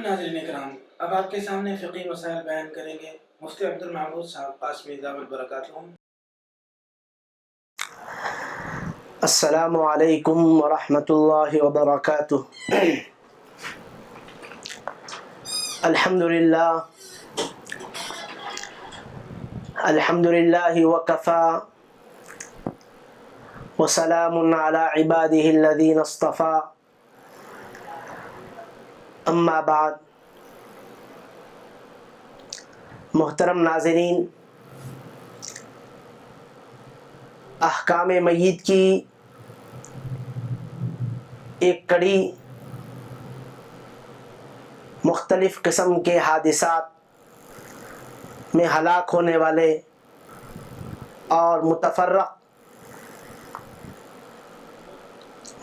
ناظرین اکرام، اب آپ کے سامنے فقہی مسائل بیان کریں گے مفتی عبدالمعبود صاحب قاسمی دعوت برکاتہ۔ السلام علیکم ورحمۃ اللہ وبرکاتہ۔ الحمد للہ وکفی وسلام علی عبادہ الذین اصطفی، اما بعد۔ محترم ناظرین، احکام میت کی ایک کڑی مختلف قسم کے حادثات میں ہلاک ہونے والے اور متفرق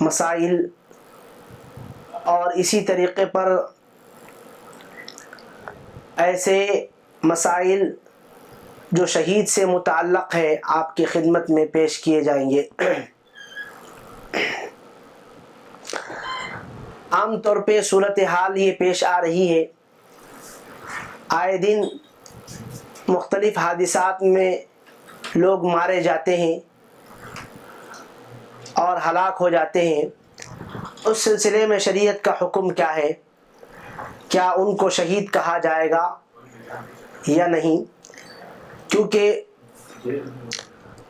مسائل اور اسی طریقے پر ایسے مسائل جو شہید سے متعلق ہے آپ کی خدمت میں پیش کیے جائیں گے۔ عام طور پہ صورتحال یہ پیش آ رہی ہے، آئے دن مختلف حادثات میں لوگ مارے جاتے ہیں اور ہلاک ہو جاتے ہیں۔ اس سلسلے میں شریعت کا حکم کیا ہے؟ کیا ان کو شہید کہا جائے گا یا نہیں؟ کیونکہ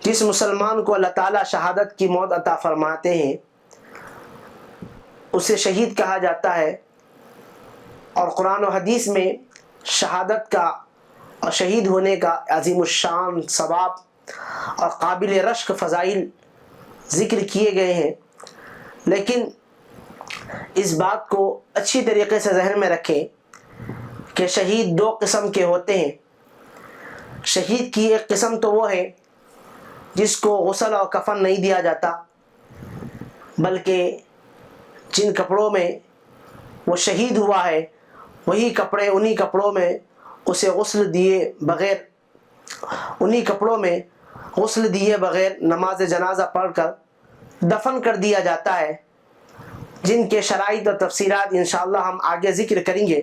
جس مسلمان کو اللہ تعالیٰ شہادت کی موت عطا فرماتے ہیں اسے شہید کہا جاتا ہے، اور قرآن و حدیث میں شہادت کا اور شہید ہونے کا عظیم الشان ثواب اور قابل رشک فضائل ذکر کیے گئے ہیں۔ لیکن اس بات کو اچھی طریقے سے ذہن میں رکھیں کہ شہید دو قسم کے ہوتے ہیں۔ شہید کی ایک قسم تو وہ ہے جس کو غسل اور کفن نہیں دیا جاتا، بلکہ جن کپڑوں میں وہ شہید ہوا ہے وہی کپڑے انہی کپڑوں میں اسے غسل دیے بغیر نماز جنازہ پڑھ کر دفن کر دیا جاتا ہے، جن کے شرائط اور تفصیلات انشاءاللہ ہم آگے ذکر کریں گے۔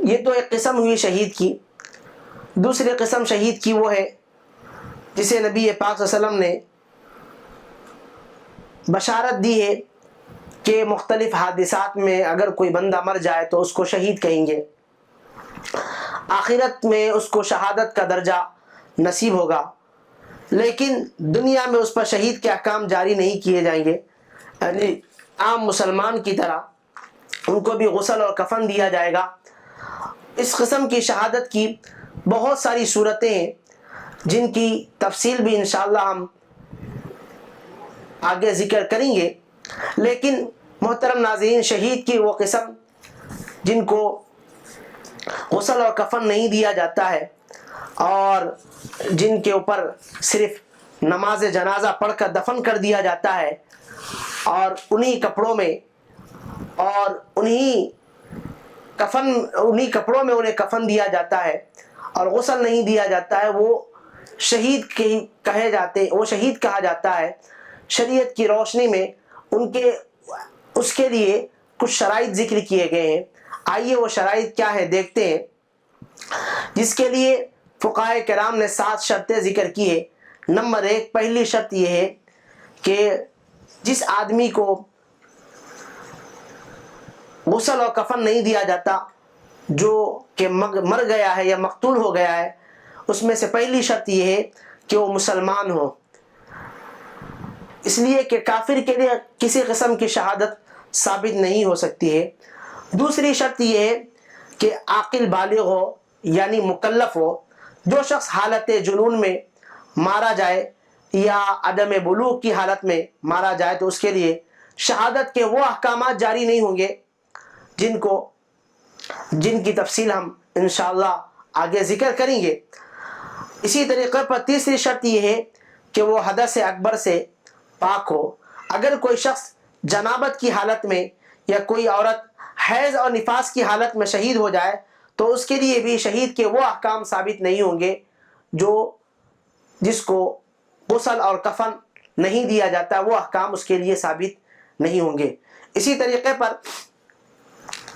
یہ تو ایک قسم ہوئی شہید کی۔ دوسری قسم شہید کی وہ ہے جسے نبی پاک صلی اللہ علیہ وسلم نے بشارت دی ہے کہ مختلف حادثات میں اگر کوئی بندہ مر جائے تو اس کو شہید کہیں گے، آخرت میں اس کو شہادت کا درجہ نصیب ہوگا، لیکن دنیا میں اس پر شہید کے احکام جاری نہیں کیے جائیں گے، یعنی عام مسلمان کی طرح ان کو بھی غسل اور کفن دیا جائے گا۔ اس قسم کی شہادت کی بہت ساری صورتیں ہیں جن کی تفصیل بھی انشاءاللہ ہم آگے ذکر کریں گے، لیکن محترم ناظرین، شہید کی وہ قسم جن کو غسل اور کفن نہیں دیا جاتا ہے اور جن کے اوپر صرف نماز جنازہ پڑھ کر دفن کر دیا جاتا ہے، اور انہی کپڑوں میں انہیں کفن دیا جاتا ہے اور غسل نہیں دیا جاتا ہے، وہ شہید کہا جاتا ہے۔ شریعت کی روشنی میں اس کے لیے کچھ شرائط ذکر کیے گئے ہیں۔ آئیے وہ شرائط کیا ہے دیکھتے ہیں، جس کے لیے فقہاء کرام نے 7 شرطیں ذکر کی ہے۔ نمبر 1، پہلی شرط یہ ہے کہ جس آدمی کو غسل اور کفن نہیں دیا جاتا، جو کہ مر گیا ہے یا مقتول ہو گیا ہے، اس میں سے پہلی شرط یہ ہے کہ وہ مسلمان ہو، اس لیے کہ کافر کے لیے کسی قسم کی شہادت ثابت نہیں ہو سکتی ہے۔ دوسری شرط یہ ہے کہ عاقل بالغ ہو، یعنی مکلف ہو۔ جو شخص حالت جنون میں مارا جائے یا عدم بلوغ کی حالت میں مارا جائے تو اس کے لیے شہادت کے وہ احکامات جاری نہیں ہوں گے جن کی تفصیل ہم انشاءاللہ آگے ذکر کریں گے۔ اسی طریقے پر تیسری شرط یہ ہے کہ وہ حدث اکبر سے پاک ہو۔ اگر کوئی شخص جنابت کی حالت میں یا کوئی عورت حیض اور نفاس کی حالت میں شہید ہو جائے تو اس کے لیے بھی شہید کے وہ احکام ثابت نہیں ہوں گے جس کو غسل اور کفن نہیں دیا جاتا، وہ احکام اس کے لیے ثابت نہیں ہوں گے۔ اسی طریقے پر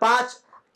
5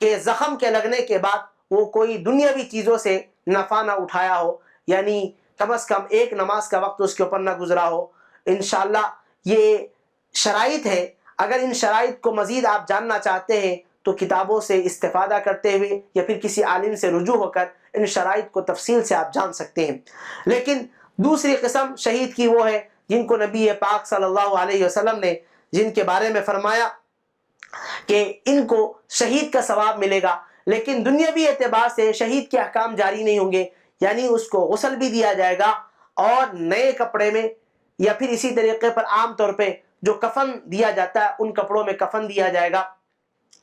کہ زخم کے لگنے کے بعد وہ کوئی دنیاوی چیزوں سے نفع نہ اٹھایا ہو، یعنی کم از کم ایک نماز کا وقت اس کے اوپر نہ گزرا ہو۔ انشاءاللہ یہ شرائط ہے۔ اگر ان شرائط کو مزید آپ جاننا چاہتے ہیں تو کتابوں سے استفادہ کرتے ہوئے یا پھر کسی عالم سے رجوع ہو کر ان شرائط کو تفصیل سے آپ جان سکتے ہیں۔ لیکن دوسری قسم شہید کی وہ ہے جن کو نبی پاک صلی اللہ علیہ وسلم نے جن کے بارے میں فرمایا کہ ان کو شہید کا ثواب ملے گا، لیکن دنیاوی اعتبار سے شہید کے احکام جاری نہیں ہوں گے، یعنی اس کو غسل بھی دیا جائے گا اور نئے کپڑے میں، یا پھر اسی طریقے پر عام طور پہ جو کفن دیا جاتا ہے ان کپڑوں میں کفن دیا جائے گا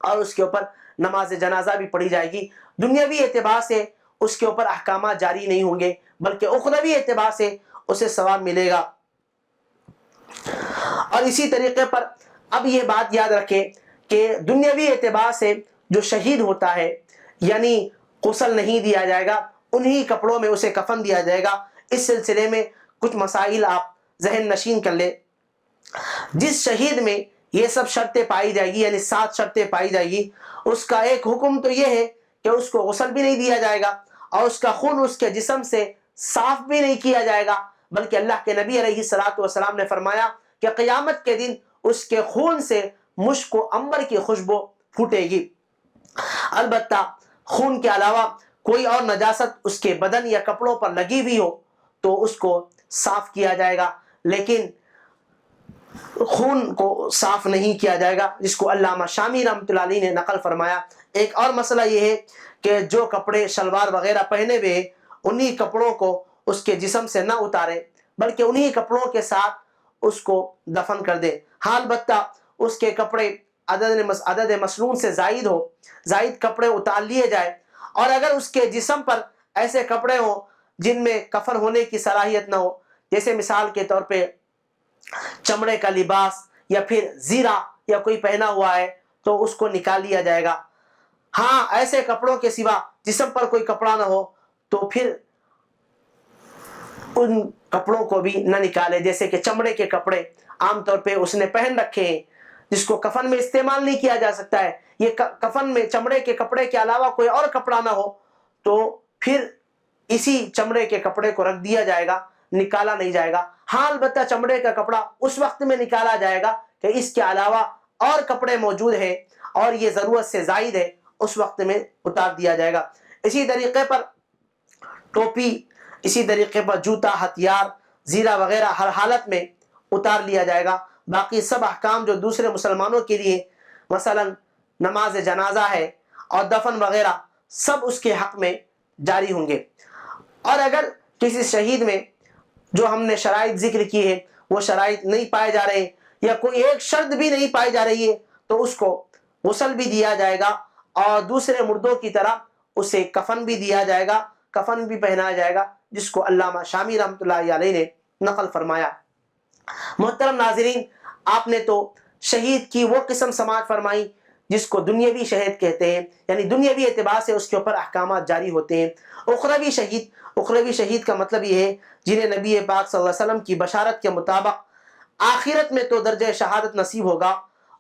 اور اس کے اوپر نماز جنازہ بھی پڑھی جائے گی۔ دنیاوی اعتبار سے اس کے اوپر احکامات جاری نہیں ہوں گے، بلکہ اخروی اعتبار سے اسے ثواب ملے گا۔ اور اسی طریقے پر اب یہ بات یاد رکھیں کہ دنیاوی اعتبار سے جو شہید ہوتا ہے یعنی غسل نہیں دیا جائے گا، انہی کپڑوں میں اسے کفن دیا جائے گا۔ اس سلسلے میں کچھ مسائل آپ ذہن نشین کر لیں۔ جس شہید میں یہ سب شرطیں پائی جائے گی، یعنی 7 شرطیں پائی جائے گی، اس کا ایک حکم تو یہ ہے کہ اس کو غسل بھی نہیں دیا جائے گا اور اس کا خون اس کے جسم سے صاف بھی نہیں کیا جائے گا، بلکہ اللہ کے نبی علیہ الصلوۃ والسلام نے فرمایا کہ قیامت کے دن اس کے خون سے مشک و عنبر کی خوشبو پھوٹے گی۔ البتہ خون کے علاوہ کوئی اور نجاست اس کے بدن یا کپڑوں پر لگی ہوئی ہو تو اس کو صاف کیا جائے گا، لیکن خون کو صاف نہیں کیا جائے گا، جس کو علامہ شامی رحمۃ اللہ علیہ نے نقل فرمایا۔ ایک اور مسئلہ یہ ہے کہ جو کپڑے شلوار وغیرہ پہنے ہوئے ہیں انہی کپڑوں کو اس کے جسم سے نہ اتارے، بلکہ انہی کپڑوں کے ساتھ اس کو دفن کر دے۔ ہاں البتہ اس کے کپڑے عدد مسنون سے زائد کپڑے اتار لیے جائے، اور اگر اس کے جسم پر ایسے کپڑے ہوں جن میں کفن ہونے کی صلاحیت نہ ہو، جیسے مثال کے طور پہ چمڑے کا لباس یا پھر زیرہ یا کوئی پہنا ہوا ہے تو اس کو نکال لیا جائے گا۔ ہاں ایسے کپڑوں کے سوا جسم پر کوئی کپڑا نہ ہو تو پھر ان کپڑوں کو بھی نہ نکالے، جیسے کہ چمڑے کے کپڑے عام طور پہ اس نے پہن رکھے ہیں جس کو کفن میں استعمال نہیں کیا جا سکتا ہے، یہ کفن میں چمڑے کے کپڑے کے علاوہ کوئی اور کپڑا نہ ہو تو پھر اسی چمڑے کے کپڑے کو رکھ دیا جائے گا، نکالا نہیں جائے گا۔ ہاں البتہ چمڑے کا کپڑا اس وقت میں نکالا جائے گا کہ اس کے علاوہ اور کپڑے موجود ہیں اور یہ ضرورت سے زائد ہے، اس وقت میں اتار دیا جائے گا۔ اسی طریقے پر ٹوپی، اسی طریقے پر جوتا، ہتھیار، زیرہ وغیرہ ہر حالت میں اتار لیا جائے گا۔ باقی سب احکام جو دوسرے مسلمانوں کے لیے مثلا نماز جنازہ ہے اور دفن وغیرہ سب اس کے حق میں جاری ہوں گے۔ اور اگر کسی شہید میں جو ہم نے شرائط ذکر کی ہے وہ شرائط نہیں پائے جا رہے یا کوئی ایک شرط بھی نہیں پائی جا رہی ہے تو اس کو غسل بھی دیا جائے گا اور دوسرے مردوں کی طرح اسے کفن بھی دیا جائے گا، کفن بھی پہنایا جائے گا، جس کو علامہ شامی رحمۃ اللہ علیہ نے نقل فرمایا۔ محترم ناظرین، آپ نے تو شہید کی وہ قسم سماعت فرمائی جس کو دنیاوی شہید کہتے ہیں، یعنی دنیاوی اعتبار سے اس کے اوپر احکامات جاری ہوتے ہیں۔ اخروی شہید کا مطلب یہ ہے جنہیں نبی پاک صلی اللہ علیہ وسلم کی بشارت کے مطابق آخرت میں تو درجہ شہادت نصیب ہوگا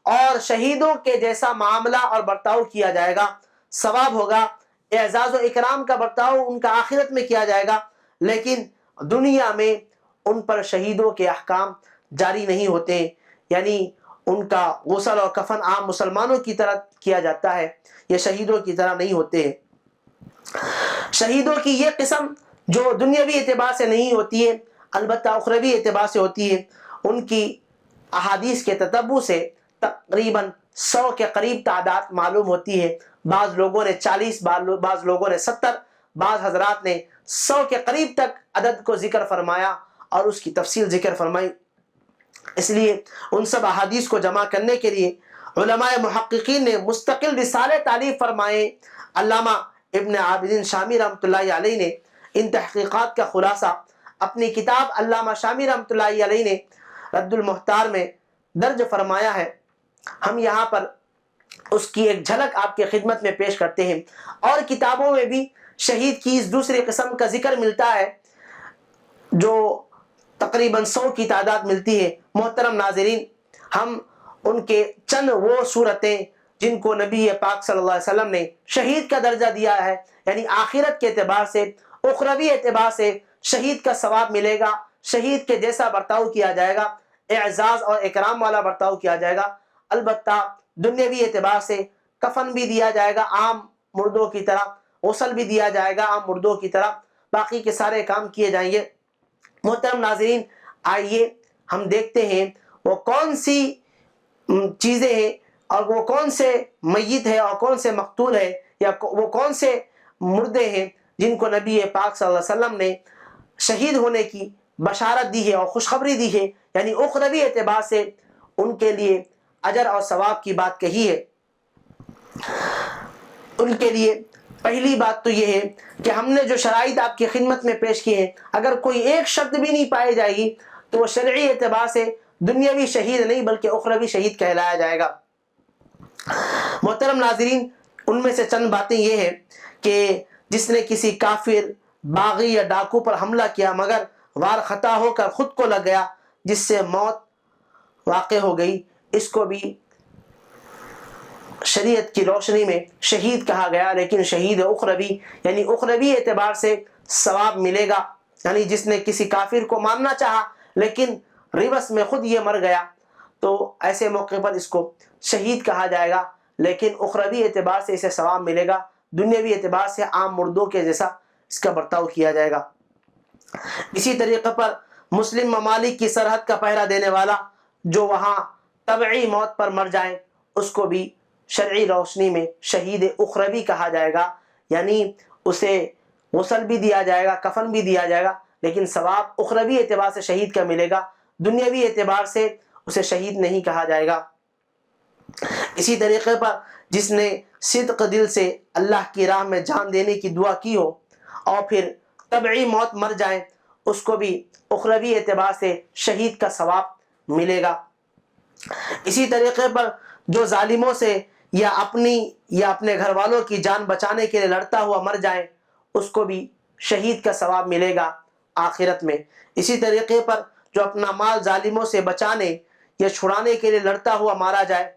اور شہیدوں کے جیسا معاملہ اور برتاؤ کیا جائے گا، ثواب ہوگا، اعزاز و اکرام کا برتاؤ ان کا آخرت میں کیا جائے گا، لیکن دنیا میں ان پر شہیدوں کے احکام جاری نہیں ہوتے، یعنی ان کا غسل اور کفن عام مسلمانوں کی طرح کیا جاتا ہے، یہ شہیدوں کی طرح نہیں ہوتے۔ شہیدوں کی یہ قسم جو دنیاوی اعتبار سے نہیں ہوتی ہے البتہ اخروی اعتبار سے ہوتی ہے، ان کی احادیث کے تتبع سے تقریباً 100 کے قریب تعداد معلوم ہوتی ہے۔ بعض لوگوں نے 40، بعض لوگوں نے 70، بعض حضرات نے 100 کے قریب تک عدد کو ذکر فرمایا اور اس کی تفصیل ذکر فرمائی۔ اس لیے ان سب احادیث کو جمع کرنے کے لیے علماء محققین نے مستقل رسالے تالیف فرمائے۔ علامہ ابن عابدین شامی رحمۃ اللہ علیہ نے ان تحقیقات کا خلاصہ اپنی کتاب علامہ شامی رحمۃ اللہ علیہ نے رد المحتار میں درج فرمایا ہے۔ ہم یہاں پر اس کی ایک جھلک آپ کے خدمت میں پیش کرتے ہیں، اور کتابوں میں بھی شہید کی اس دوسری قسم کا ذکر ملتا ہے جو تقریباً 100 کی تعداد ملتی ہے۔ محترم ناظرین، ہم ان کے چند وہ صورتیں جن کو نبی پاک صلی اللہ علیہ وسلم نے شہید کا درجہ دیا ہے، یعنی آخرت کے اعتبار سے، اخروی اعتبار سے شہید کا ثواب ملے گا، شہید کے جیسا برتاؤ کیا جائے گا، اعزاز اور اکرام والا برتاؤ کیا جائے گا۔ البتہ دنیاوی اعتبار سے کفن بھی دیا جائے گا عام مردوں کی طرح، غسل بھی دیا جائے گا عام مردوں کی طرح، باقی کے سارے کام کیے جائیں گے۔ محترم ناظرین، آئیے ہم دیکھتے ہیں وہ کون سی چیزیں ہیں اور وہ کون سے میت ہے اور کون سے مقتول ہے، یا وہ کون سے مردے ہیں جن کو نبی پاک صلی اللہ علیہ وسلم نے شہید ہونے کی بشارت دی ہے اور خوشخبری دی ہے، یعنی اخروی اعتبار سے ان کے لیے اجر اور ثواب کی بات کہی ہے۔ ان کے لیے پہلی بات تو یہ ہے کہ ہم نے جو شرائط آپ کی خدمت میں پیش کی ہیں، اگر کوئی ایک شرط بھی نہیں پائی جائے گی تو وہ شرعی اعتبار سے دنیاوی شہید نہیں بلکہ اخروی شہید کہلایا جائے گا۔ محترم ناظرین، ان میں سے چند باتیں یہ ہیں کہ جس نے کسی کافر، باغی یا ڈاکو پر حملہ کیا مگر وار خطا ہو کر خود کو لگ گیا جس سے موت واقع ہو گئی، اس کو بھی شریعت کی روشنی میں شہید کہا گیا، لیکن شہید اخروی، یعنی اخروی اعتبار سے ثواب ملے گا۔ یعنی جس نے کسی کافر کو مارنا چاہا لیکن ریوس میں خود یہ مر گیا تو ایسے موقع پر اس کو شہید کہا جائے گا، لیکن اخروی اعتبار سے اسے ثواب ملے گا، دنیاوی اعتبار سے عام مردوں کے جیسا اس کا برتاؤ کیا جائے گا۔ اسی طریقے پر مسلم ممالک کی سرحد کا پہرا دینے والا جو وہاں طبعی موت پر مر جائے، اس کو بھی شرعی روشنی میں شہید اخروی کہا جائے گا، یعنی اسے غسل بھی دیا جائے گا، کفن بھی دیا جائے گا، لیکن ثواب اخروی اعتبار سے شہید کا ملے گا، دنیاوی اعتبار سے اسے شہید نہیں کہا جائے گا۔ اسی طریقے پر جس نے صدق دل سے اللہ کی راہ میں جان دینے کی دعا کی ہو اور پھر طبعی موت مر جائے، اس کو بھی اخروی اعتبار سے شہید کا ثواب ملے گا۔ اسی طریقے پر جو ظالموں سے یا اپنی یا اپنے گھر والوں کی جان بچانے کے لیے لڑتا ہوا مر جائے، اس کو بھی شہید کا ثواب ملے گا آخرت میں۔ اسی طریقے پر جو اپنا مال ظالموں سے بچانے یا چھڑانے کے لیے لڑتا ہوا مارا جائے،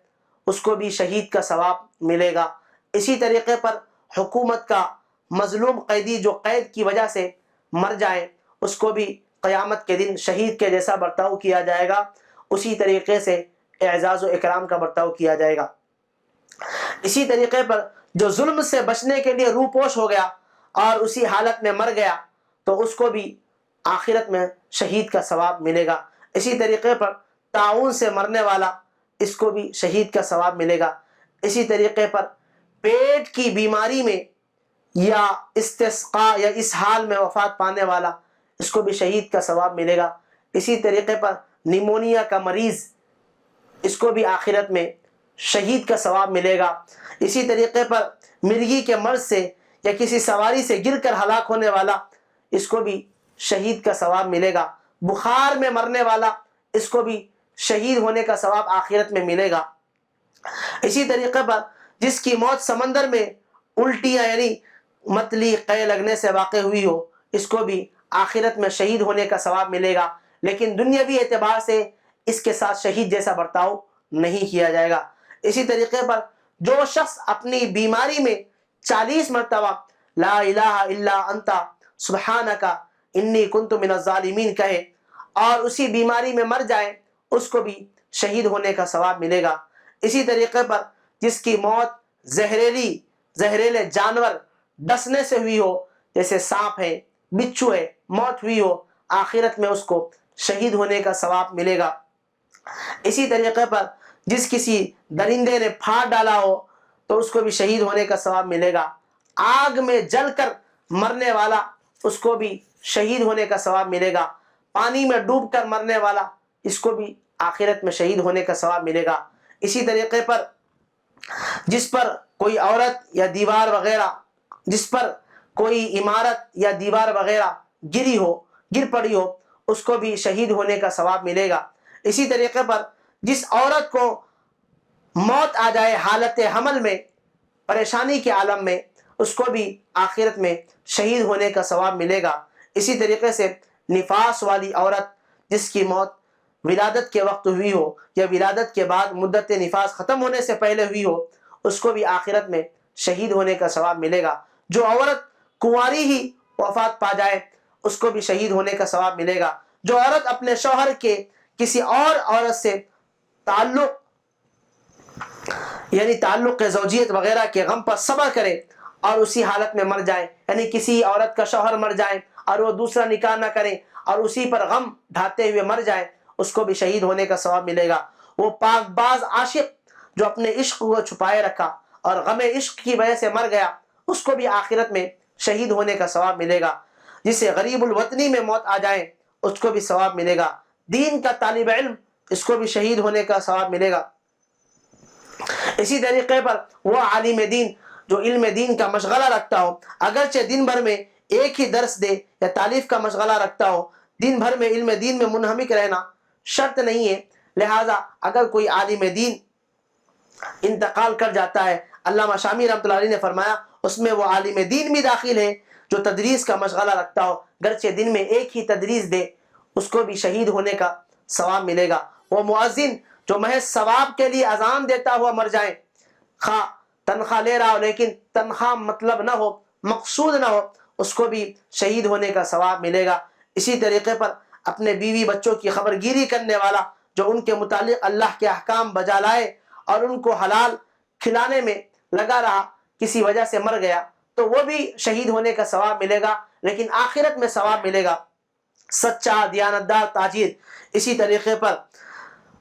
اس کو بھی شہید کا ثواب ملے گا۔ اسی طریقے پر حکومت کا مظلوم قیدی جو قید کی وجہ سے مر جائے، اس کو بھی قیامت کے دن شہید کے جیسا برتاؤ کیا جائے گا، اسی طریقے سے اعزاز و اکرام کا برتاؤ کیا جائے گا۔ اسی طریقے پر جو ظلم سے بچنے کے لیے روپوش ہو گیا اور اسی حالت میں مر گیا تو اس کو بھی آخرت میں شہید کا ثواب ملے گا۔ اسی طریقے پر طاعون سے مرنے والا، اس کو بھی شہید کا ثواب ملے گا۔ اسی طریقے پر پیٹ کی بیماری میں یا استسقاء یا اس حال میں وفات پانے والا، اس کو بھی شہید کا ثواب ملے گا۔ اسی طریقے پر نیمونیا کا مریض، اس کو بھی آخرت میں شہید کا ثواب ملے گا۔ اسی طریقے پر مرغی کے مرض سے یا کسی سواری سے گر کر ہلاک ہونے والا، اس کو بھی شہید کا ثواب ملے گا۔ بخار میں مرنے والا، اس کو بھی شہید ہونے کا ثواب آخرت میں ملے گا۔ اسی طریقے پر جس کی موت سمندر میں الٹیاں یعنی متلی قے لگنے سے واقع ہوئی ہو، اس کو بھی آخرت میں شہید ہونے کا ثواب ملے گا، لیکن دنیاوی اعتبار سے اس کے ساتھ شہید جیسا برتاؤ نہیں کیا جائے گا۔ اسی طریقے پر جو شخص اپنی بیماری میں 40 مرتبہ لا الہ الا انت سبحانک انی کنت من الظالمین کہے اور اسی بیماری میں مر جائے، اس کو بھی شہید ہونے کا ثواب ملے گا۔ اسی طریقے پر جس کی موت زہریلے جانور ڈسنے سے ہوئی ہو، جیسے سانپ ہے، بچھو ہے، موت ہوئی ہو، آخرت میں اس کو شہید ہونے کا ثواب ملے گا۔ اسی طریقے پر جس کسی درندے نے پھاڑ ڈالا ہو تو اس کو بھی شہید ہونے کا ثواب ملے گا۔ آگ میں جل کر مرنے والا، اس کو بھی شہید ہونے کا ثواب ملے گا۔ پانی میں ڈوب کر مرنے والا، اس کو بھی آخرت میں شہید ہونے کا ثواب ملے گا۔ اسی طریقے پر جس پر کوئی عورت یا دیوار وغیرہ، جس پر کوئی عمارت یا دیوار وغیرہ گر پڑی ہو، اس کو بھی شہید ہونے کا ثواب ملے گا۔ اسی طریقے پر جس عورت کو موت آ جائے حالت حمل میں، پریشانی کے عالم میں، اس کو بھی آخرت میں شہید ہونے کا ثواب ملے گا۔ اسی طریقے سے نفاس والی عورت جس کی موت ولادت کے وقت ہوئی ہو یا ولادت کے بعد مدت نفاس ختم ہونے سے پہلے ہوئی ہو، اس کو بھی آخرت میں شہید ہونے کا ثواب ملے گا۔ جو عورت کنواری ہی وفات پا جائے اس کو بھی شہید ہونے کا ثواب ملے گا۔ جو عورت اپنے شوہر کے کسی اور عورت سے تعلق زوجیت وغیرہ کے غم پر صبر کرے اور اسی حالت میں مر جائے، یعنی کسی عورت کا شوہر مر جائے اور وہ دوسرا نکاح نہ کرے اور اسی پر غم ڈھاتے ہوئے مر جائے، اس کو بھی شہید ہونے کا ثواب ملے گا۔ وہ پاک باز عاشق جو اپنے عشق کو چھپائے رکھا اور غم عشق کی وجہ سے مر گیا، اس کو بھی آخرت میں شہید ہونے کا ثواب ملے گا۔ جسے غریب الوطنی میں موت آ جائے اس کو بھی ثواب ملے گا۔ دین کا طالب علم، اس کو بھی شہید ہونے کا ثواب ملے گا۔ اسی طریقے پر وہ عالم دین جو علم دین کا مشغلہ رکھتا ہو، اگرچہ دن بھر میں ایک ہی درس دے یا تعلیف کا مشغلہ رکھتا ہو، دن بھر میں علم دین میں منہمک رہنا شرط نہیں ہے۔ لہٰذا اگر کوئی عالم دین انتقال کر جاتا ہے، علامہ شامی رحمۃ اللہ علیہ نے فرمایا اس میں وہ عالم دین بھی داخل ہے جو تدریس کا مشغلہ رکھتا ہو، گرچہ دن میں ایک ہی تدریس دے، اس کو بھی شہید ہونے کا ثواب ملے گا۔ وہ مؤذن جو محض ثواب کے لیے اذان دیتا ہوا مر جائے، خواہ تنخواہ لے رہا ہو لیکن تنخواہ مطلب نہ ہو، مقصود نہ ہو، اس کو بھی شہید ہونے کا ثواب ملے گا۔ اسی طریقے پر اپنے بیوی بچوں کی خبر گیری کرنے والا جو ان کے متعلق اللہ کے احکام بجا لائے اور ان کو حلال کھلانے میں لگا رہا، کسی وجہ سے مر گیا، تو وہ بھی شہید ہونے کا ثواب ملے گا، لیکن آخرت میں ثواب ملے گا۔ سچا دیانتدار تاجر، اسی طریقے پر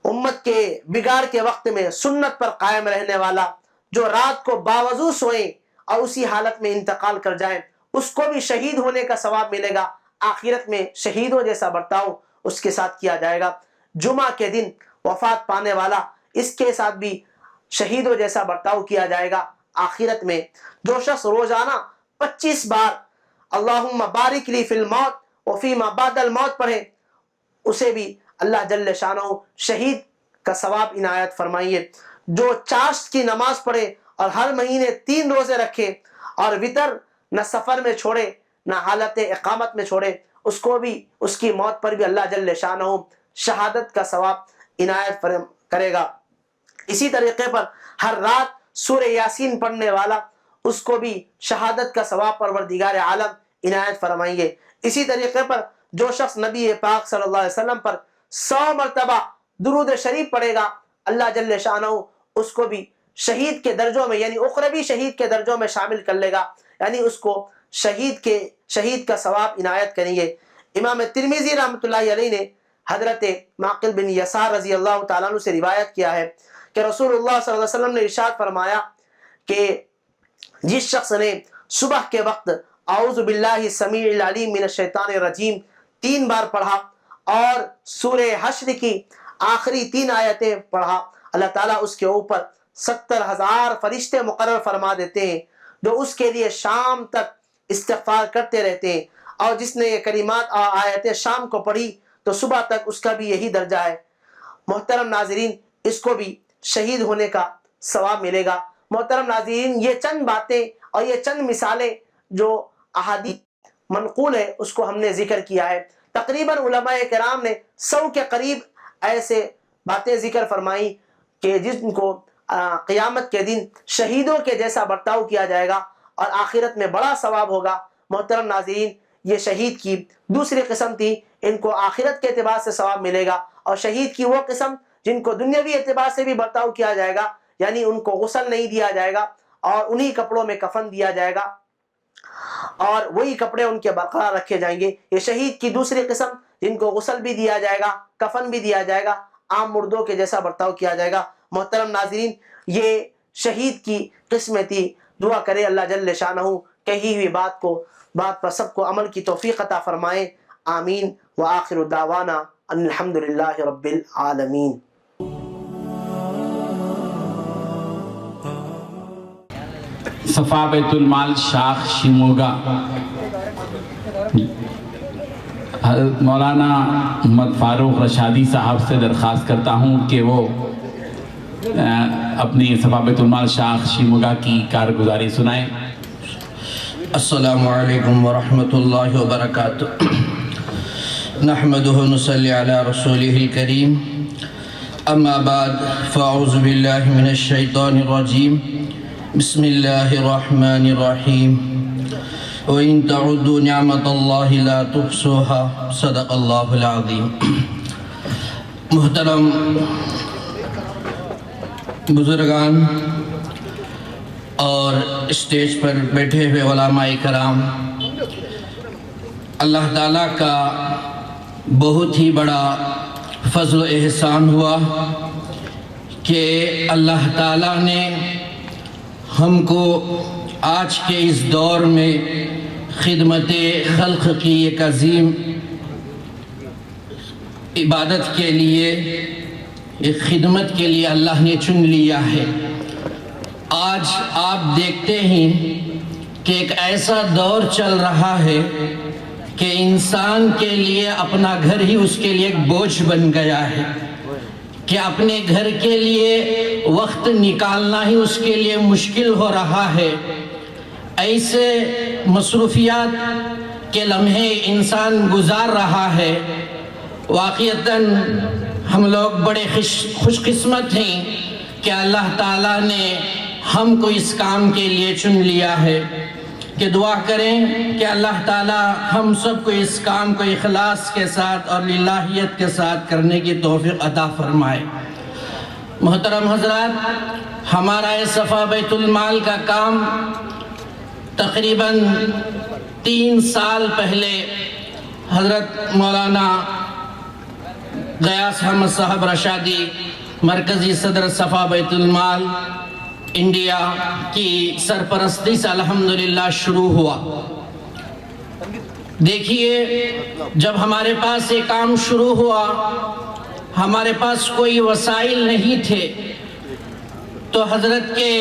امت کے بگاڑ کے وقت میں سنت پر قائم رہنے والا جو رات کو باوضو سوئیں اور اسی حالت میں انتقال کر جائیں، اس کو بھی شہید ہونے کا ثواب ملے گا۔ آخرت میں شہیدوں جیسا برتاؤ اس کے ساتھ کیا جائے گا۔ جمعہ کے دن وفات پانے والا، اس کے ساتھ بھی شہیدوں جیسا برتاؤ کیا جائے گا۔ آخرت میں جو شخص روزانہ 25 بار اللہم بارک لی فی الموت وفیما بعد الموت پڑھے، اسے بھی اللہ جل شانہ شہید کا ثواب عنایت فرمائیے۔ جو چاشت کی نماز پڑھے اور ہر مہینے 3 روزے رکھے اور وطر نہ سفر میں چھوڑے نہ حالت اقامت میں چھوڑے، اس کو بھی اس کی موت پر بھی اللہ جل شانہ شہادت کا ثواب عنایت کرے گا۔ اسی طریقے پر ہر رات سورہ یاسین پڑھنے والا، اس کو بھی شہادت کا ثواب پروردگار عالم عنایت فرمائیں گے۔ اسی طریقے پر جو شخص نبی پاک صلی اللہ علیہ وسلم پر 100 مرتبہ درود شریف پڑھے گا، اللہ جل شانہ اس کو بھی شہید کے درجوں میں، یعنی اخروی شہید کے درجوں میں شامل کر لے گا، یعنی اس کو شہید کا ثواب عنایت کریں گے۔ امام ترمذی رحمۃ اللہ علیہ نے حضرت معقل بن یسار رضی اللہ تعالیٰ عنہ سے روایت کیا ہے کہ رسول اللہ صلی اللہ علیہ وسلم نے ارشاد فرمایا کہ جس شخص نے صبح کے وقت اعوذ باللہ السمیع العلیم من الشیطان الرجیم 3 بار پڑھا اور سورہ حشر کی آخری 3 آیتیں پڑھا، اللہ تعالیٰ اس کے اوپر 70,000 فرشتے مقرر فرما دیتے ہیں جو اس کے لیے شام تک استغفار کرتے رہتے ہیں، اور جس نے یہ کلمات اور آیتیں شام کو پڑھی تو صبح تک اس کا بھی یہی درجہ ہے۔ محترم ناظرین، اس کو بھی شہید ہونے کا ثواب ملے گا۔ محترم ناظرین، یہ چند باتیں اور یہ چند مثالیں جو احادیث منقول ہے اس کو ہم نے ذکر کیا ہے۔ تقریباً علماء کرام نے 100 کے قریب ایسے باتیں ذکر فرمائی کہ جن کو قیامت کے دن شہیدوں کے جیسا برتاؤ کیا جائے گا اور آخرت میں بڑا ثواب ہوگا۔ محترم ناظرین، یہ شہید کی دوسری قسم تھی، ان کو آخرت کے اعتبار سے ثواب ملے گا، اور شہید کی وہ قسم جن کو دنیاوی اعتبار سے بھی برتاؤ کیا جائے گا، یعنی ان کو غسل نہیں دیا جائے گا اور انہی کپڑوں میں کفن دیا جائے گا اور وہی کپڑے ان کے برقرار رکھے جائیں گے۔ یہ شہید کی دوسری قسم جن کو غسل بھی دیا جائے گا، کفن بھی دیا جائے گا، عام مردوں کے جیسا برتاؤ کیا جائے گا۔ محترم ناظرین، یہ شہید کی قسمیں تھی۔ دعا کرے اللہ جل شانہ کہی ہوئی بات پر سب کو عمل کی توفیق عطا فرمائے۔ آمین۔ وآخر دعوانا ان الحمد للہ رب العالمین۔ صفا بیت المال شاخ شیموگا، حضرت مولانا محمد فاروق رشادی صاحب سے درخواست کرتا ہوں کہ وہ اپنی صفا بیت المال شاخ شیموگا کی کارگزاری سنائیں۔ السلام علیکم ورحمۃ اللہ وبرکاتہ۔ نحمدہ نصلی علی رسولہ الکریم، اما بعد فاعوذ باللہ من الشیطان الرجیم، بسم اللہ الرحمن الرحیم وَإِن تَعُدُّوا نِعْمَةَ اللَّهِ لَا تُحْصُوهَا صدق اللہ العظیم۔ محترم بزرگان اور اسٹیج پر بیٹھے ہوئے علماء کرام، اللہ تعالیٰ کا بہت ہی بڑا فضل و احسان ہوا کہ اللہ تعالیٰ نے ہم کو آج کے اس دور میں خدمت خلق کی ایک عظیم عبادت کے لیے، ایک خدمت کے لیے اللہ نے چن لیا ہے۔ آج آپ دیکھتے ہیں کہ ایک ایسا دور چل رہا ہے کہ انسان کے لیے اپنا گھر ہی اس کے لیے ایک بوجھ بن گیا ہے، کہ اپنے گھر کے لیے وقت نکالنا ہی اس کے لیے مشکل ہو رہا ہے۔ ایسے مصروفیات کے لمحے انسان گزار رہا ہے۔ واقعتاً ہم لوگ بڑے خوش قسمت ہیں کہ اللہ تعالیٰ نے ہم کو اس کام کے لیے چن لیا ہے، کہ دعا کریں کہ اللہ تعالیٰ ہم سب کو اس کام کو اخلاص کے ساتھ اور للہیت کے ساتھ کرنے کی توفیق عطا فرمائے۔ محترم حضرات، ہمارا یہ صفا بیت المال کا کام تقریباً 3 سال پہلے حضرت مولانا غیاث احمد صاحب رشادی مرکزی صدر صفا بیت المال انڈیا کی سرپرستی سے الحمدللہ شروع ہوا۔ دیکھیے، جب ہمارے پاس یہ کام شروع ہوا، ہمارے پاس کوئی وسائل نہیں تھے، تو حضرت کے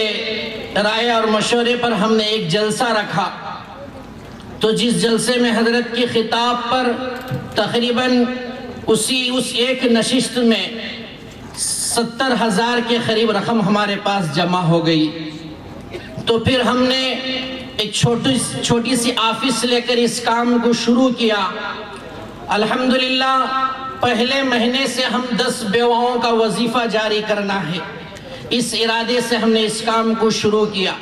رائے اور مشورے پر ہم نے ایک جلسہ رکھا۔ تو جس جلسے میں حضرت کی خطاب پر تقریباً اس ایک نشست میں 70,000 کے قریب رقم ہمارے پاس جمع ہو گئی۔ تو پھر ہم نے ایک چھوٹی سی آفس لے کر اس کام کو شروع کیا۔ الحمدللہ پہلے مہینے سے ہم 10 بیواؤں کا وظیفہ جاری کرنا ہے، اس ارادے سے ہم نے اس کام کو شروع کیا۔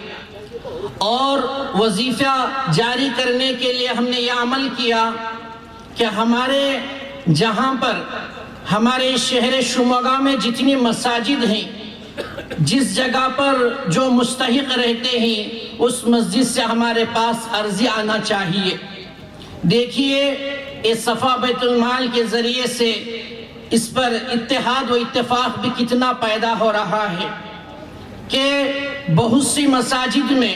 اور وظیفہ جاری کرنے کے لیے ہم نے یہ عمل کیا کہ ہمارے جہاں پر ہمارے شہر شموگا میں جتنی مساجد ہیں، جس جگہ پر جو مستحق رہتے ہیں، اس مسجد سے ہمارے پاس عرضی آنا چاہیے۔ دیکھیے، اس صفا بیت المال کے ذریعے سے اس پر اتحاد و اتفاق بھی کتنا پیدا ہو رہا ہے کہ بہت سی مساجد میں،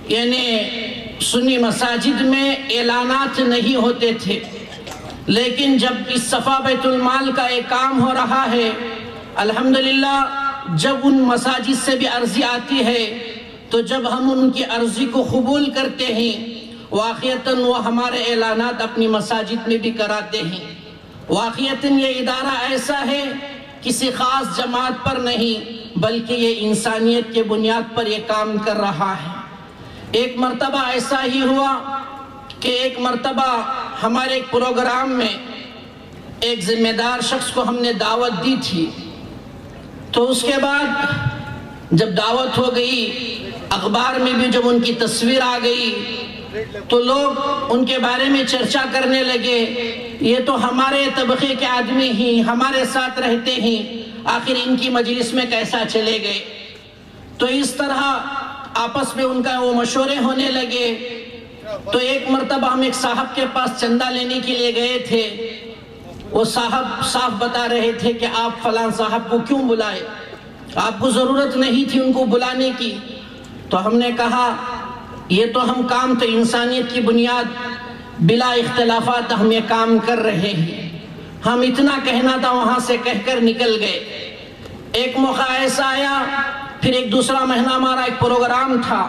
یعنی سنی مساجد میں اعلانات نہیں ہوتے تھے، لیکن جب اس صفا بیت المال کا ایک کام ہو رہا ہے، الحمدللہ جب ان مساجد سے بھی عرضی آتی ہے، تو جب ہم ان کی عرضی کو قبول کرتے ہیں، واقعتاً وہ ہمارے اعلانات اپنی مساجد میں بھی کراتے ہیں۔ واقعتاً یہ ادارہ ایسا ہے، کسی خاص جماعت پر نہیں، بلکہ یہ انسانیت کے بنیاد پر یہ کام کر رہا ہے۔ ایک مرتبہ ایسا ہی ہوا کہ ایک مرتبہ ہمارے ایک پروگرام میں ایک ذمہ دار شخص کو ہم نے دعوت دی تھی، تو اس کے بعد جب دعوت ہو گئی، اخبار میں بھی جب ان کی تصویر آ گئی، تو لوگ ان کے بارے میں چرچا کرنے لگے، یہ تو ہمارے طبقے کے آدمی ہی ہمارے ساتھ رہتے ہیں، آخر ان کی مجلس میں کیسا چلے گئے۔ تو اس طرح آپس میں ان کا وہ مشورے ہونے لگے۔ تو ایک مرتبہ ہم ایک صاحب کے پاس چندہ لینے کے لیے گئے تھے، وہ صاحب صاف بتا رہے تھے کہ آپ فلاں صاحب کو کیوں بلائے، آپ کو ضرورت نہیں تھی ان کو بلانے کی۔ تو ہم نے کہا، یہ تو ہم کام تو انسانیت کی بنیاد بلا اختلافات ہم یہ کام کر رہے ہیں، ہم اتنا کہنا تھا وہاں سے کہہ کر نکل گئے۔ ایک موقع ایسا آیا، پھر ایک دوسرا مہینہ ہمارا ایک پروگرام تھا،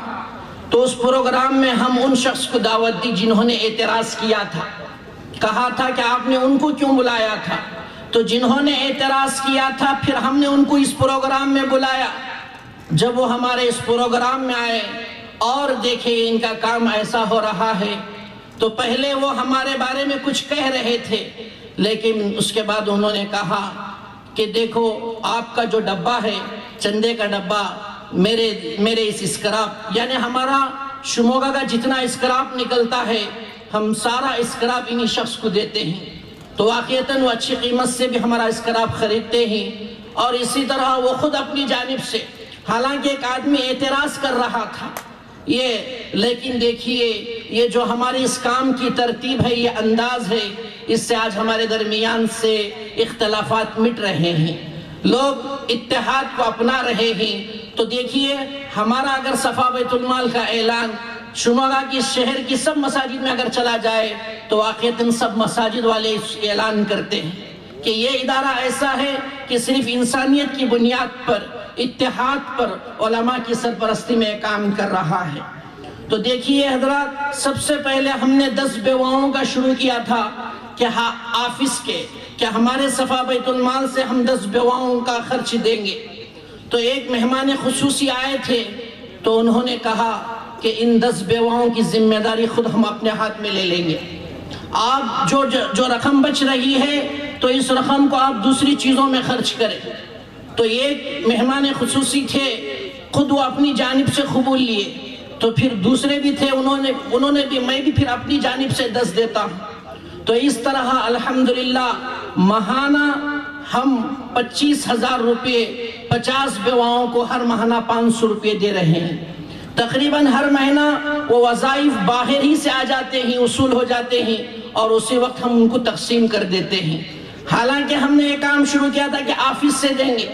تو اس پروگرام میں ہم ان شخص کو دعوت دی جنہوں نے اعتراض کیا تھا، کہا تھا کہ آپ نے ان کو کیوں بلایا تھا۔ تو جنہوں نے اعتراض کیا تھا، پھر ہم نے ان کو اس پروگرام میں بلایا۔ جب وہ ہمارے اس پروگرام میں آئے اور دیکھے ان کا کام ایسا ہو رہا ہے، تو پہلے وہ ہمارے بارے میں کچھ کہہ رہے تھے، لیکن اس کے بعد انہوں نے کہا کہ دیکھو، آپ کا جو ڈبہ ہے، چندے کا ڈبہ، میرے اس اسکراپ یعنی ہمارا شموگا کا جتنا اسکراپ نکلتا ہے ہم سارا اسکراپ انہی شخص کو دیتے ہیں، تو واقعتاً وہ اچھی قیمت سے بھی ہمارا اسکراپ خریدتے ہیں۔ اور اسی طرح وہ خود اپنی جانب سے، حالانکہ ایک آدمی اعتراض کر رہا تھا لیکن دیکھیے یہ جو ہماری اس کام کی ترتیب ہے، یہ انداز ہے، اس سے آج ہمارے درمیان سے اختلافات مٹ رہے ہیں، لوگ اتحاد کو اپنا رہے ہیں۔ تو دیکھیے ہمارا اگر صفا بیت المال کا اعلان شموگا کی شہر کی سب مساجد میں اگر چلا جائے تو واقعتاً سب مساجد والے اعلان کرتے ہیں کہ یہ ادارہ ایسا ہے کہ صرف انسانیت کی بنیاد پر، اتحاد پر علماء کی سرپرستی میں کام کر رہا ہے۔ تو دیکھیے حضرات، سب سے پہلے ہم نے 10 بیواؤں کا شروع کیا تھا کہ آفس کے کہ ہمارے صفا بیت المال سے ہم 10 بیواؤں کا خرچ دیں گے۔ تو ایک مہمان خصوصی آئے تھے تو انہوں نے کہا کہ ان 10 بیواؤں کی ذمہ داری خود ہم اپنے ہاتھ میں لے لیں گے، آپ جو رقم بچ رہی ہے تو اس رقم کو آپ دوسری چیزوں میں خرچ کریں۔ تو ایک مہمان خصوصی تھے، خود وہ اپنی جانب سے قبول لیے، تو پھر دوسرے بھی تھے، انہوں نے بھی، میں بھی پھر اپنی جانب سے 10 دیتا ہوں۔ تو اس طرح الحمدللہ ماہانہ ہم 25,000 روپے 50 بیواؤں کو ہر ماہانہ 500 روپے دے رہے ہیں۔ تقریباً ہر مہینہ وہ وظائف باہر ہی سے آ جاتے ہیں، وصول ہو جاتے ہیں، اور اسی وقت ہم ان کو تقسیم کر دیتے ہیں۔ حالانکہ ہم نے یہ کام شروع کیا تھا کہ آفس سے دیں گے،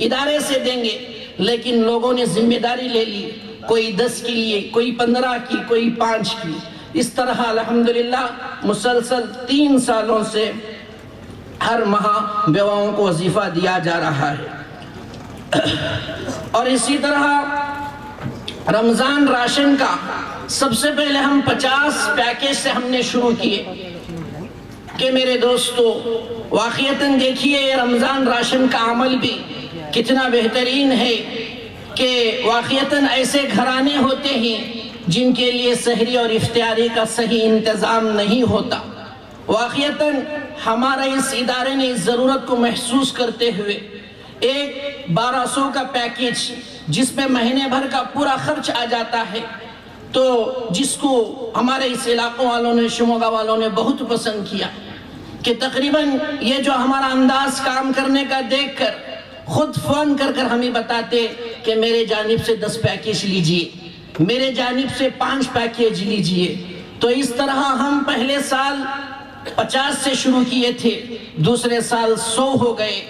ادارے سے دیں گے، لیکن لوگوں نے ذمہ داری لے لی، کوئی 10 کی لیے، کوئی 15 کی، کوئی 5 کی۔ اس طرح الحمدللہ مسلسل 3 سالوں سے ہر ماہ بیواؤں کو وظیفہ دیا جا رہا ہے۔ اور اسی طرح رمضان راشن کا سب سے پہلے ہم 50 پیکیج سے ہم نے شروع کیے کہ میرے دوستو واقعتاً دیکھیے رمضان راشن کا عمل بھی کتنا بہترین ہے کہ واقعتاً ایسے گھرانے ہوتے ہیں جن کے لیے سحری اور افطاری کا صحیح انتظام نہیں ہوتا۔ واقعتاً ہمارے اس ادارے نے اس ضرورت کو محسوس کرتے ہوئے ایک 1200 کا پیکیج جس پہ مہینے بھر کا پورا خرچ آ جاتا ہے، تو جس کو ہمارے اس علاقوں والوں نے، شموگا والوں نے بہت پسند کیا کہ تقریباً یہ جو ہمارا انداز کام کرنے کا دیکھ کر خود فون کر ہمیں بتاتے کہ میرے جانب سے 10 پیکیج لیجئے، میرے جانب سے 5 پیکیج لیجئے۔ تو اس طرح ہم پہلے سال 50 سے شروع کیے تھے، دوسرے سال 100 ہو گئے،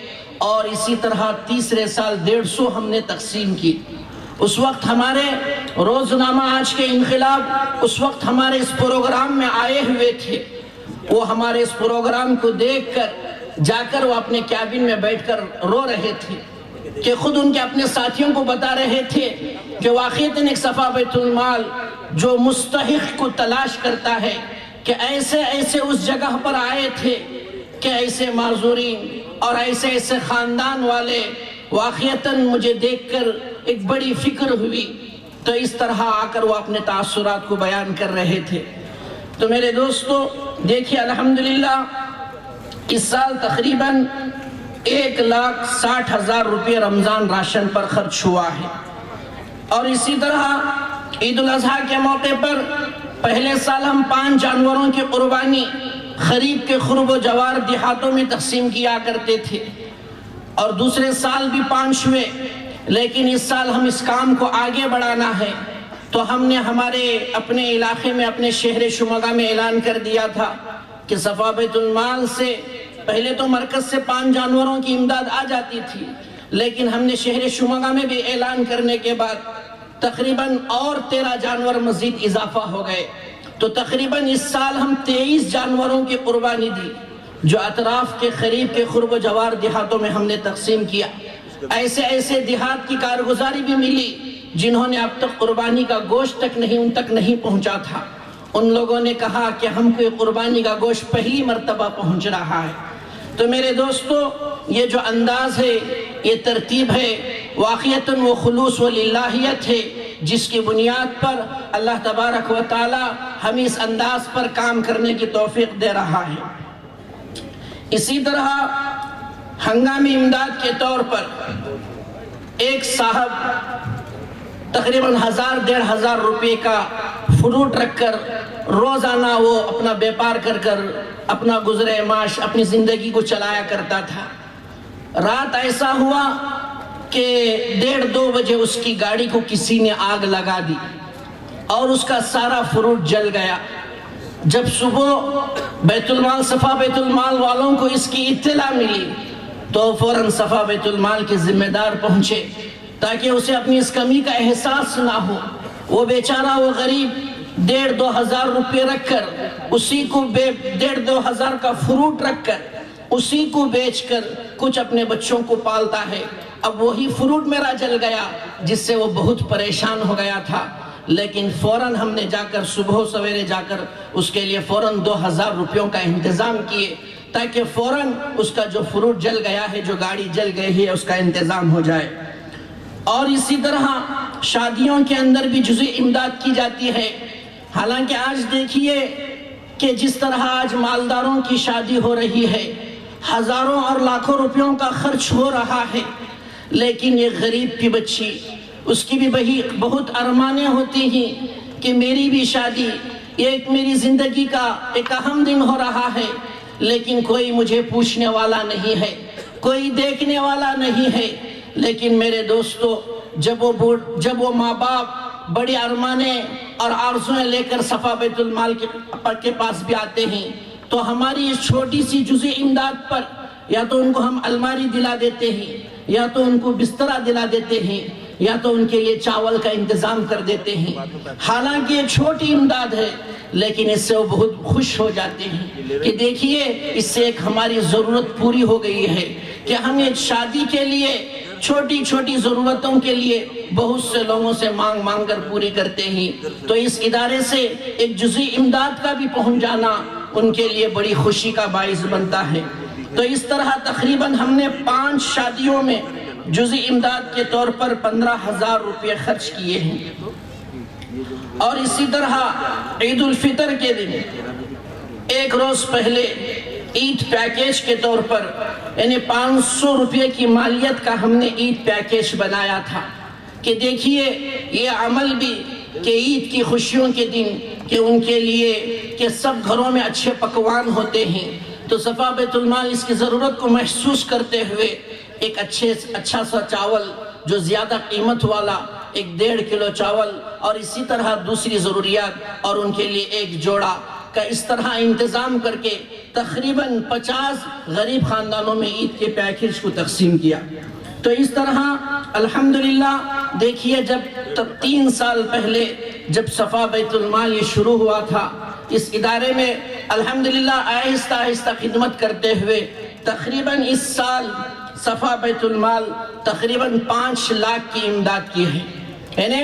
اور اسی طرح تیسرے سال 150 ہم نے تقسیم کی۔ اس وقت ہمارے روزنامہ آج کے انقلاب اس وقت ہمارے اس پروگرام میں آئے ہوئے تھے، وہ ہمارے اس پروگرام کو دیکھ کر جا کر وہ اپنے کیبن میں بیٹھ کر رو رہے تھے کہ خود ان کے اپنے ساتھیوں کو بتا رہے تھے کہ واقعتاً ایک صفا بیت المال جو مستحق کو تلاش کرتا ہے کہ ایسے اس جگہ پر آئے تھے کہ ایسے معذورین اور ایسے خاندان والے، واقعتاً مجھے دیکھ کر ایک بڑی فکر ہوئی۔ تو اس طرح آ کر وہ اپنے تاثرات کو بیان کر رہے تھے۔ تو میرے دوستو دیکھیے الحمدللہ اس سال تقریباً 1,60,000 روپے رمضان راشن پر خرچ ہوا ہے۔ اور اسی طرح عید الاضحیٰ کے موقع پر پہلے سال ہم 5 جانوروں کی قربانی خرید کے خرب و جوار دیہاتوں میں تقسیم کیا کرتے تھے، اور دوسرے سال بھی 5 ہوئے، لیکن اس سال ہم اس کام کو آگے بڑھانا ہے تو ہم نے ہمارے اپنے علاقے میں، اپنے شہر شموگا میں اعلان کر دیا تھا کہ صفا بیت المال سے پہلے تو مرکز سے 5 جانوروں کی امداد آ جاتی تھی، لیکن ہم نے شہر شموگا میں بھی اعلان کرنے کے بعد تقریباً اور 13 جانور مزید اضافہ ہو گئے، تو تقریباً اس سال ہم 23 جانوروں کی قربانی دی جو اطراف کے قریب کے خرب و جوار دیہاتوں میں ہم نے تقسیم کیا۔ ایسے دیہات کی کارگزاری بھی ملی جنہوں نے اب تک قربانی کا گوشت ان تک نہیں پہنچا تھا، ان لوگوں نے کہا کہ ہم کو قربانی کا گوشت پہلی مرتبہ پہنچ رہا ہے۔ تو میرے دوستو یہ جو انداز ہے، یہ ترتیب ہے، واقعتاً وہ خلوص و للہیت ہے جس کی بنیاد پر اللہ تبارک و تعالی ہمیں اس انداز پر کام کرنے کی توفیق دے رہا ہے۔ اسی طرح ہنگامی امداد کے طور پر ایک صاحب تقریباً 1000-1500 روپے کا فروٹ رکھ کر روزانہ وہ اپنا بیپار کر اپنا گزرے معاش اپنی زندگی کو چلایا کرتا تھا۔ رات ایسا ہوا کہ 1:30-2 بجے اس کی گاڑی کو کسی نے آگ لگا دی اور اس کا سارا فروٹ جل گیا۔ جب صبح بیت المال صفا بیت المال والوں کو اس کی اطلاع ملی تو فوراً صفا بیت المال کے ذمہ دار پہنچے تاکہ اسے اپنی اس کمی کا احساس نہ ہو۔ وہ بیچارہ وہ غریب 1.5-2 ہزار روپے رکھ کر اسی کو 1.5-2 ہزار کا فروٹ رکھ کر اسی کو بیچ کر کچھ اپنے بچوں کو پالتا ہے۔ اب وہی فروٹ میرا جل گیا جس سے وہ بہت پریشان ہو گیا تھا، لیکن فوراً ہم نے جا کر صبح سویرے جا کر اس کے لیے فوراً 2000 روپیوں کا انتظام کیے تاکہ فوراً اس کا جو فروٹ جل گیا ہے، جو گاڑی جل گئی ہے، اس کا انتظام ہو جائے۔ اور اسی طرح شادیوں کے اندر بھی جزئی امداد کی جاتی ہے۔ حالانکہ آج دیکھیے کہ جس طرح آج مالداروں کی شادی ہو رہی ہے، ہزاروں اور لاکھوں روپیوں کا خرچ ہو رہا ہے، لیکن ایک غریب کی بچی، اس کی بھی بہت ارمانیں ہوتی ہیں کہ میری بھی شادی، ایک میری زندگی کا ایک اہم دن ہو رہا ہے، لیکن کوئی مجھے پوچھنے والا نہیں ہے، کوئی دیکھنے والا نہیں ہے۔ لیکن میرے دوستو، جب وہ ماں باپ بڑی ارمانیں اور آرزویں لے کر صفا بیت المال کے پاس بھی آتے ہیں تو ہماری اس چھوٹی سی جزئی امداد پر یا تو ان کو ہم الماری دلا دیتے ہیں، یا تو ان کو بسترہ دلا دیتے ہیں، یا تو ان کے لیے چاول کا انتظام کر دیتے ہیں۔ حالانکہ یہ چھوٹی امداد ہے، لیکن اس سے وہ بہت خوش ہو جاتے ہیں کہ دیکھیے اس سے ایک ہماری ضرورت پوری ہو گئی ہے کہ ہم ایک شادی کے لیے چھوٹی چھوٹی ضرورتوں کے لیے بہت سے لوگوں سے مانگ کر پوری کرتے ہیں۔ تو اس ادارے سے ایک جزئی امداد کا بھی پہنچ جانا ان کے لیے بڑی خوشی کا باعث بنتا ہے۔ تو اس طرح تقریباً ہم نے 5 شادیوں میں جزئی امداد کے طور پر 15,000 روپے خرچ کیے ہیں۔ اور اسی طرح عید الفطر کے دن ایک روز پہلے عید پیکیج کے طور پر یعنی 500 روپے کی مالیت کا ہم نے عید پیکیج بنایا تھا کہ دیکھیے یہ عمل بھی کہ عید کی خوشیوں کے دن کہ ان کے لیے کہ سب گھروں میں اچھے پکوان ہوتے ہیں، تو صفا بیت المال اس کی ضرورت کو محسوس کرتے ہوئے ایک اچھا سا چاول جو زیادہ قیمت والا 1.5 کلو چاول اور اسی طرح دوسری ضروریات اور ان کے لیے ایک جوڑا کا اس طرح انتظام کر کے تقریباً 50 غریب خاندانوں میں عید کے پیکیج کو تقسیم کیا۔ تو اس طرح الحمدللہ دیکھیے جب 3 سال پہلے جب صفا بیت المال یہ شروع ہوا تھا، اس ادارے میں الحمدللہ آہستہ آہستہ خدمت کرتے ہوئے تقریباً اس سال صفا بیت المال تقریباً 5 لاکھ کی امداد کی ہے، یعنی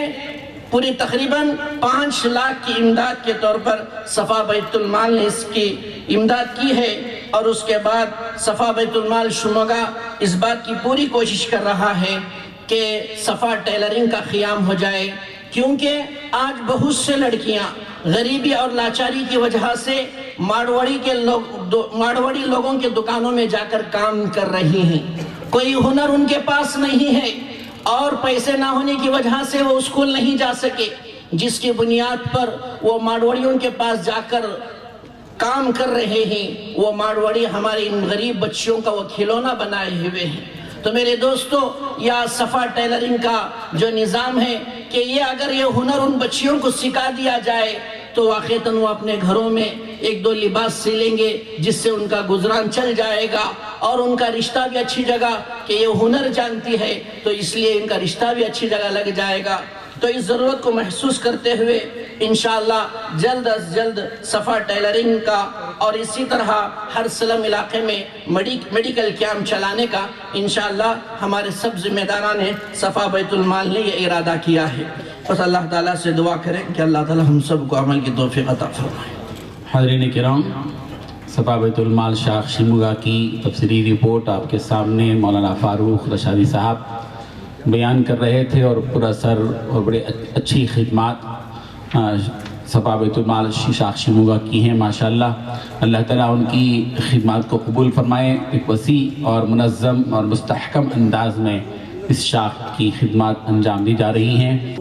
پوری تقریباً 5 لاکھ کی امداد کے طور پر صفا بیت المال نے اس کی امداد کی ہے۔ اور اس کے بعد صفا بیت المال شموگا اس بات کی پوری کوشش کر رہا ہے کہ صفا ٹیلرنگ کا قیام ہو جائے، کیونکہ آج بہت سے لڑکیاں غریبی اور لاچاری کی وجہ سے ماڑوڑی لوگوں کے دکانوں میں جا کر کام کر رہی ہیں، کوئی ہنر ان کے پاس نہیں ہے اور پیسے نہ ہونے کی وجہ سے وہ اسکول نہیں جا سکے، جس کی بنیاد پر وہ ماڑوڑیوں کے پاس جا کر کام کر رہے ہیں۔ وہ ماڑوڑی ہماری ان غریب بچیوں کا وہ کھلونا بنائے ہوئے ہیں۔ تو میرے دوستو، یا صفا ٹیلرنگ کا جو نظام ہے کہ یہ اگر یہ ہنر ان بچیوں کو سکھا دیا جائے تو واقعتاً وہ اپنے گھروں میں 1-2 لباس سلیں گے جس سے ان کا گزران چل جائے گا، اور ان کا رشتہ بھی اچھی جگہ کہ یہ ہنر جانتی ہے تو اس لیے ان کا رشتہ بھی اچھی جگہ لگ جائے گا۔ تو اس ضرورت کو محسوس کرتے ہوئے انشاءاللہ جلد از جلد صفا ٹیلرنگ کا اور اسی طرح ہر سلم علاقے میں میڈیکل کیمپ چلانے کا انشاءاللہ ہمارے سب ذمہ داران نے صفا بیت المال نے یہ ارادہ کیا ہے۔ بس اللہ تعالیٰ سے دعا کریں کہ اللہ تعالیٰ ہم سب کو عمل کی توفیق عطا فرمائے۔ حاضرین کرام، صفا بیت المال شاخ شموگا کی تفصیلی رپورٹ آپ کے سامنے مولانا فاروق رشادی صاحب بیان کر رہے تھے، اور پورا سر اور بڑے اچھی خدمات صفا بیت المال شاخ شموگا کی ہیں ماشاءاللہ۔ اللہ تعالیٰ ان کی خدمات کو قبول فرمائے۔ ایک وسیع اور منظم اور مستحکم انداز میں اس شاخ کی خدمات انجام دی جا رہی ہیں۔